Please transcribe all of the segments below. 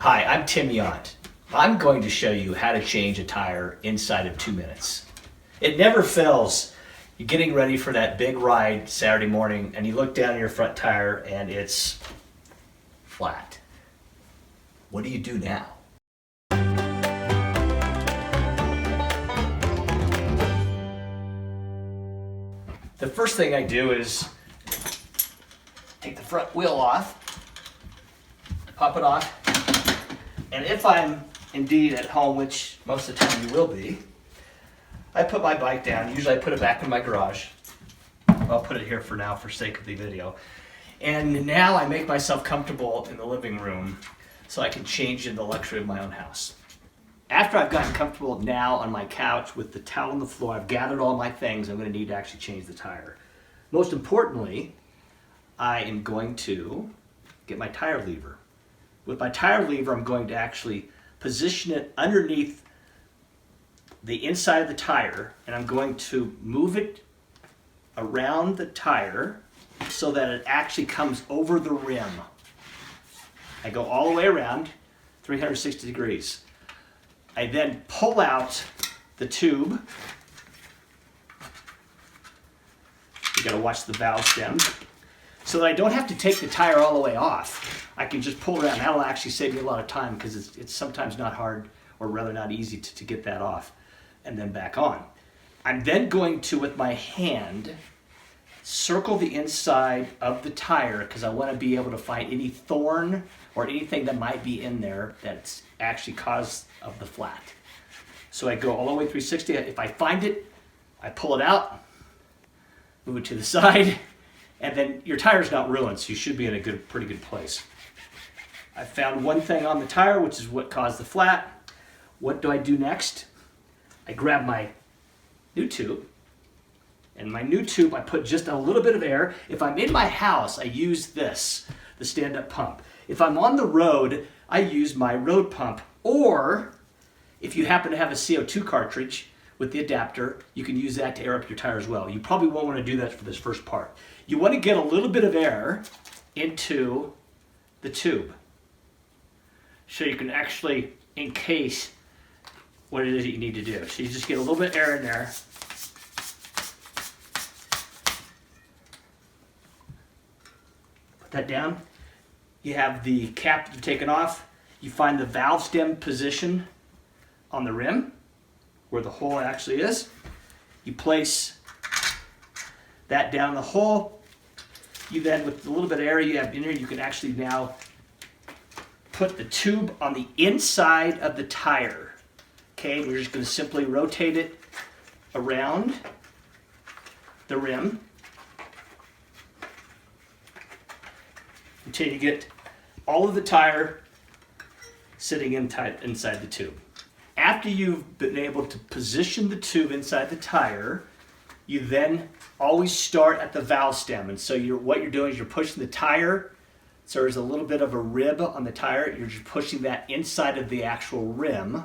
Hi, I'm Tim Yount. I'm going to show you how to change a tire inside of 2 minutes. It never fails. You're getting ready for that big ride Saturday morning and you look down at your front tire and it's flat. What do you do now? The first thing I do is take the front wheel off, pop it off, and if I'm indeed at home, which most of the time you will be, I put my bike down. Usually I put it back in my garage. I'll put it here for now for sake of the video. And now I make myself comfortable in the living room so I can change in the luxury of my own house. After I've gotten comfortable now on my couch with the towel on the floor, I've gathered all my things I'm going to need to actually change the tire. Most importantly, I am going to get my tire lever. With my tire lever, I'm going to actually position it underneath the inside of the tire, and I'm going to move it around the tire so that it actually comes over the rim. I go all the way around 360 degrees. I then pull out the tube. You gotta watch the valve stem so that I don't have to take the tire all the way off. I can just pull it out, and that'll actually save me a lot of time because it's sometimes not hard, or rather not easy to get that off and then back on. I'm then going to, with my hand, circle the inside of the tire because I want to be able to find any thorn or anything that might be in there that's actually cause of the flat. So I go all the way 360. If I find it, I pull it out, move it to the side, and then your tire's not ruined, so you should be in a pretty good place. I found one thing on the tire, which is what caused the flat. What do I do next? I grab my new tube, and my new tube, I put just a little bit of air. If I'm in my house, I use this, the stand-up pump. If I'm on the road, I use my road pump, or if you happen to have a CO2 cartridge with the adapter, you can use that to air up your tire as well. You probably won't want to do that for this first part. You want to get a little bit of air into the tube so you can actually encase what it is that you need to do. So you just get a little bit of air in there. Put that down. You have the cap taken off. You find the valve stem position on the rim where the hole actually is. You place that down the hole. You then, with the little bit of air you have in here, you can actually now put the tube on the inside of the tire. Okay, we're just going to simply rotate it around the rim until you get all of the tire sitting inside the tube. After you've been able to position the tube inside the tire, you then always start at the valve stem. And so what you're doing is you're pushing the tire, so there's a little bit of a rib on the tire. You're just pushing that inside of the actual rim,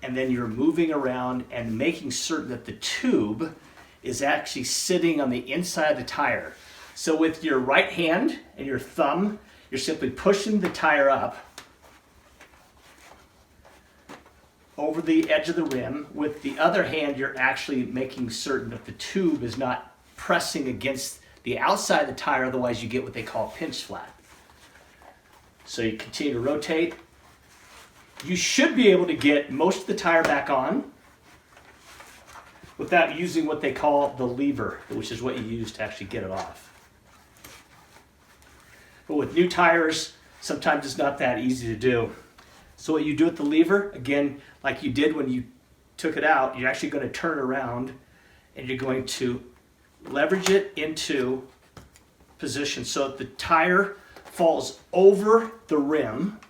and then you're moving around and making certain that the tube is actually sitting on the inside of the tire. So with your right hand and your thumb, you're simply pushing the tire up over the edge of the rim. With the other hand, you're actually making certain that the tube is not pressing against the outside of the tire, otherwise you get what they call pinch flat. So you continue to rotate. You should be able to get most of the tire back on without using what they call the lever, which is what you use to actually get it off. But with new tires, sometimes it's not that easy to do. So what you do with the lever, again, like you did when you took it out, you're actually going to turn it around and you're going to leverage it into position so that the tire falls over the rim.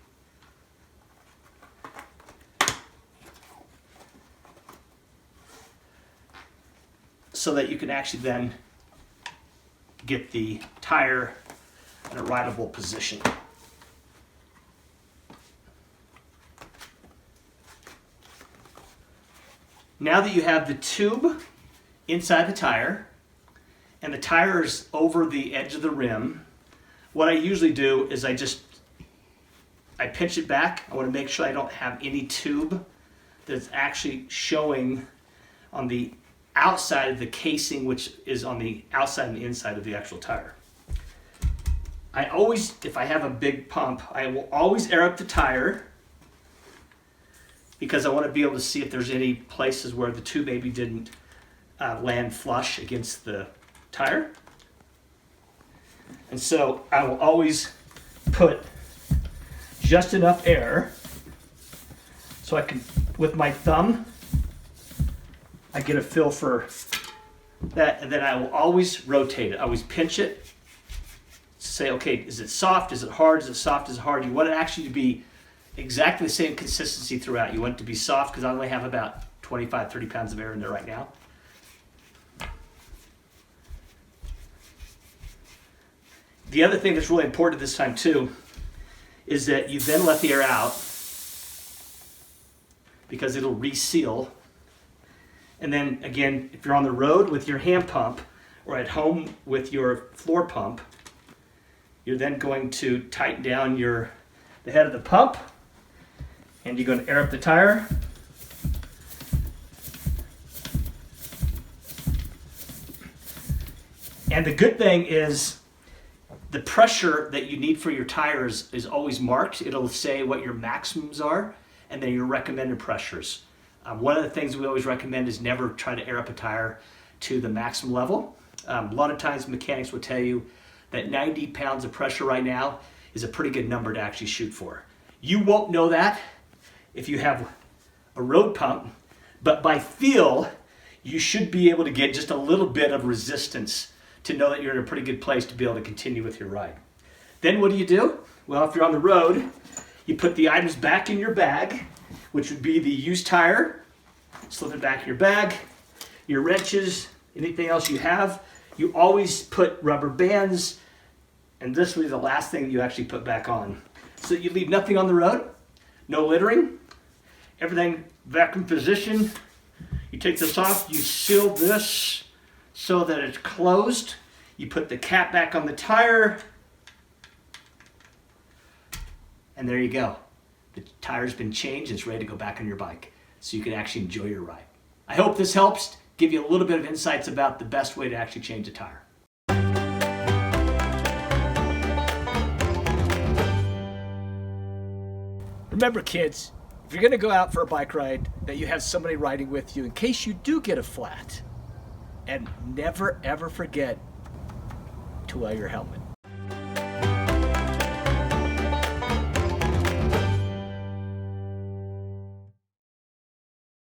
So that you can actually then get the tire in a rideable position. Now that you have the tube inside the tire and the tire is over the edge of the rim, what I usually do is I I pinch it back. I want to make sure I don't have any tube that's actually showing on the outside of the casing, which is on the outside and the inside of the actual tire. I always, if I have a big pump, I will always air up the tire because I want to be able to see if there's any places where the tube maybe didn't land flush against the tire. And so I will always put just enough air so I can, with my thumb, I get a feel for that, and then I will always rotate it. I always pinch it, say, okay, is it soft, is it hard, is it soft, is it hard? You want it actually to be exactly the same consistency throughout. You want it to be soft because I only have about 25, 30 pounds of air in there right now. The other thing that's really important this time too is that you then let the air out because it'll reseal. And then again, if you're on the road with your hand pump or at home with your floor pump, you're then going to tighten down the head of the pump, and you're going to air up the tire. And the good thing is the pressure that you need for your tires is always marked. It'll say what your maximums are and then your recommended pressures. One of the things we always recommend is never try to air up a tire to the maximum level. A lot of times mechanics will tell you that 90 pounds of pressure right now is a pretty good number to actually shoot for. You won't know that if you have a road pump, but by feel, you should be able to get just a little bit of resistance to know that you're in a pretty good place to be able to continue with your ride. Then what do? Well, if you're on the road, you put the items back in your bag, which would be the used tire, slip it back in your bag, your wrenches, anything else you have. You always put rubber bands, and this will be the last thing that you actually put back on. So you leave nothing on the road, no littering, everything vacuum position. You take this off, you seal this so that it's closed. You put the cap back on the tire, and there you go. The tire's been changed, it's ready to go back on your bike so you can actually enjoy your ride. I hope this helps give you a little bit of insights about the best way to actually change a tire. Remember, kids, if you're going to go out for a bike ride, that you have somebody riding with you in case you do get a flat. And never ever forget to wear your helmet.